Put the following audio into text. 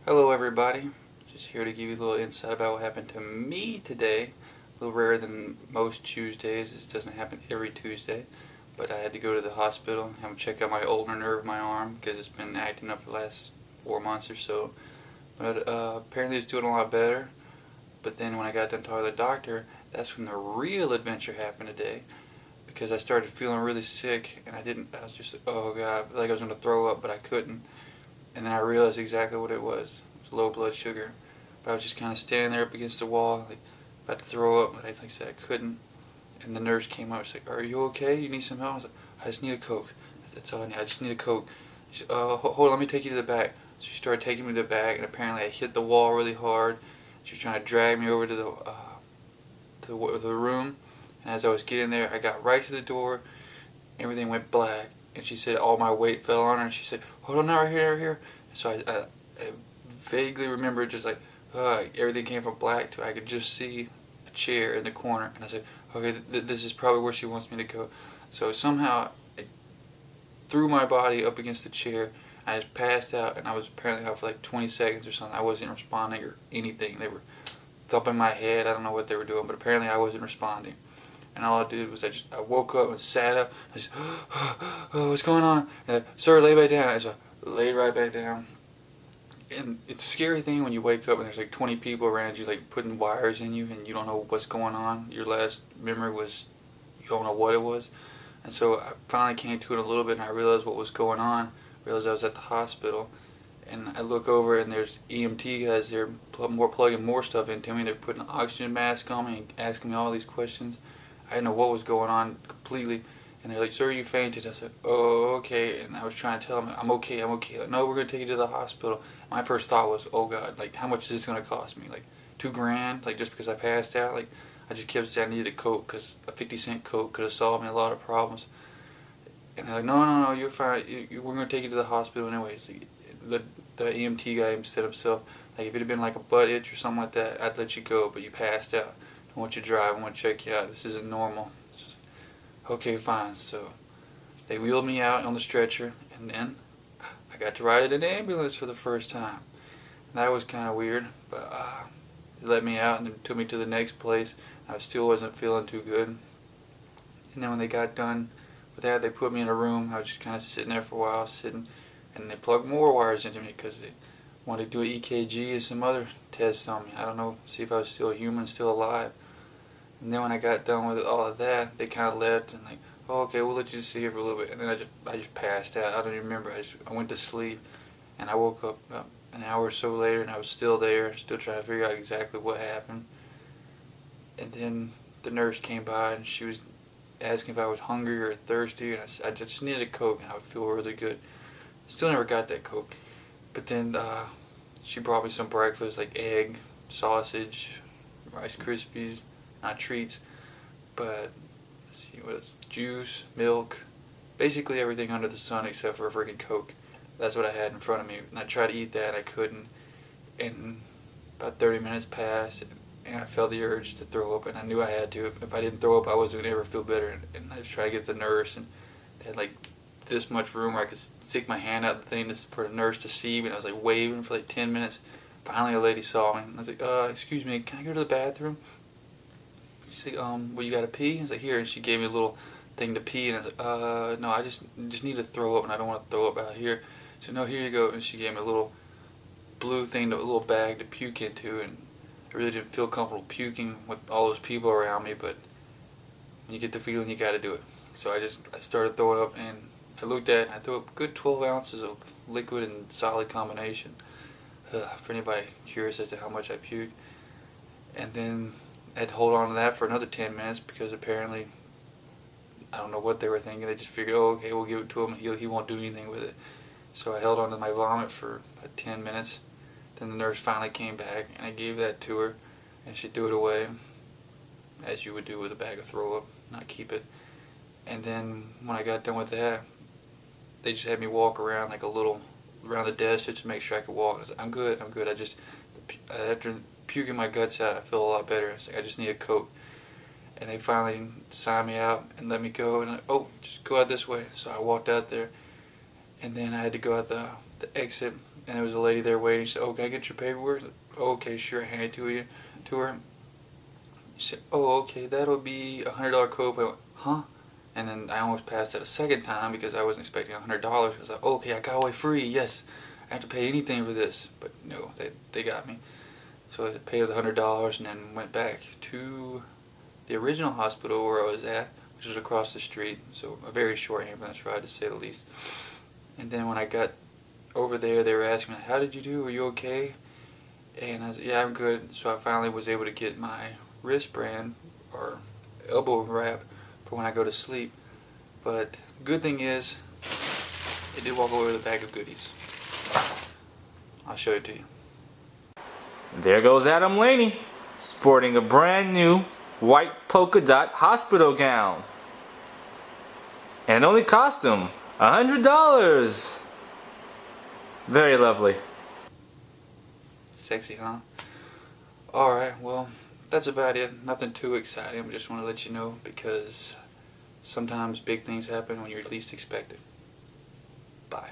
Hello everybody, just here to give you a little insight about what happened to me today. A little rarer than most Tuesdays. This doesn't happen every Tuesday, but I had to go to the hospital and have them check out my ulnar nerve in my arm because it's been acting up for the last 4 months or so. But apparently it's doing a lot better. But then when I got done talking to the doctor, that's when the real adventure happened today, because I started feeling really sick and I was just, oh god, like I was going to throw up, but I couldn't. And then I realized exactly what it was. It was low blood sugar. But I was just kind of standing there up against the wall, like about to throw up, but like I said, I couldn't. And the nurse came up. She's like, "Are you okay? You need some help?" I was like, "I just need a Coke. That's all I need. I just need a Coke." She said, hold on, let me take you to the back." So she started taking me to the back, and apparently I hit the wall really hard. She was trying to drag me over to the room. And as I was getting there, I got right to the door. Everything went black. And she said all my weight fell on her, and she said, "Hold on now, right here, right here." And so I vaguely remember just like, everything came from black to I could just see a chair in the corner. And I said, okay, this is probably where she wants me to go. So somehow I threw my body up against the chair. I just passed out, and I was apparently out for like 20 seconds or something. I wasn't responding or anything. They were thumping my head. I don't know what they were doing, but apparently I wasn't responding. And all I did was I woke up and sat up. I said, "Oh, what's going on?" And "Sir, lay back down." I just laid right back down. And it's a scary thing when you wake up and there's like 20 people around you, like putting wires in you, and you don't know what's going on. Your last memory was you don't know what it was. And so I finally came to it a little bit, and I realized what was going on. I realized I was at the hospital. And I look over, and there's EMT guys there plugging more stuff into me. They're putting an oxygen mask on me and asking me all these questions. I didn't know what was going on completely. And they're like, "Sir, you fainted." I said, "Oh, okay." And I was trying to tell them, I'm okay, I'm okay. Like, "No, we're going to take you to the hospital." My first thought was, oh God, like how much is this going to cost me? Like $2,000, like just because I passed out? Like I just kept saying I needed a Coke, because a 50-cent Coke could have solved me a lot of problems. And they're like, "No, no, no, you're fine. We're going to take you to the hospital anyways." The EMT guy said himself, like if it had been like a butt itch or something like that, I'd let you go, but you passed out. I want you to drive. I want to check you out. This isn't normal. Just, okay, fine. So they wheeled me out on the stretcher, and then I got to ride in an ambulance for the first time. And that was kind of weird, but they let me out and then took me to the next place. I still wasn't feeling too good. And then when they got done with that, they put me in a room. I was just kind of sitting there for a while, and they plugged more wires into me because they wanted to do an EKG and some other tests on me. I don't know, see if I was still human, still alive. And then when I got done with all of that, they kind of left and like, "Oh, okay, we'll let you see it for a little bit." And then I just passed out. I don't even remember. I went to sleep, and I woke up about an hour or so later, and I was still there, still trying to figure out exactly what happened. And then the nurse came by, and she was asking if I was hungry or thirsty, and I said I just needed a Coke, and I would feel really good. Still never got that Coke. But then she brought me some breakfast, like egg, sausage, Rice Krispies, not treats, but let's see what else, juice, milk, basically everything under the sun except for a freaking Coke. That's what I had in front of me, and I tried to eat that, I couldn't, and about 30 minutes passed, and I felt the urge to throw up, and I knew I had to. If I didn't throw up, I wasn't going to ever feel better, and I was trying to get the nurse, and they had like this much room where I could stick my hand out the thing for the nurse to see me, and I was like waving for like 10 minutes. Finally a lady saw me, and I was like, "Excuse me, can I go to the bathroom?" She's like, "Well, you gotta pee?" I was like, "Here," and she gave me a little thing to pee, and I was like, "No, I just need to throw up, and I don't want to throw up out here." She said, "No, here you go," and she gave me a little blue thing, a little bag to puke into, and I really didn't feel comfortable puking with all those people around me, but when you get the feeling, you gotta do it. So I started throwing up, and I looked at it, and I threw up a good 12 ounces of liquid and solid combination. For anybody curious as to how much I puked. And then I had to hold on to that for another 10 minutes because apparently, I don't know what they were thinking. They just figured, oh, okay, we'll give it to him. He won't do anything with it. So I held on to my vomit for about 10 minutes. Then the nurse finally came back, and I gave that to her, and she threw it away, as you would do with a bag of throw up, not keep it. And then when I got done with that, they just had me walk around like a little around the desk just to make sure I could walk. I was like, I'm good. I just, after puking my guts out, I feel a lot better. I was like, I just need a Coke. And they finally signed me out and let me go. And I'm like, oh, just go out this way. So I walked out there, and then I had to go out the exit and there was a lady there waiting. She said, "Oh, can I get your paperwork?" "Oh, okay, sure." I handed it to her. She said, "Oh, okay, that'll be $100 copay." I went, "Huh?" And then I almost passed it a second time because I wasn't expecting $100. I was like, "Okay, I got away free. Yes, I have to pay anything for this." But no, they got me. So I paid the $100 and then went back to the original hospital where I was at, which was across the street. So a very short ambulance ride, to say the least. And then when I got over there, they were asking me, "How did you do? Are you okay?" And I said, "Yeah, I'm good." So I finally was able to get my wristband or elbow wrap for when I go to sleep. But the good thing is, they did walk away with a bag of goodies. I'll show it to you. There goes Adam Laney, sporting a brand new white polka dot hospital gown. And it only cost him $100. Very lovely. Sexy, huh? Alright, well, that's about it. Nothing too exciting. I just want to let you know because sometimes big things happen when you're least expected. Bye.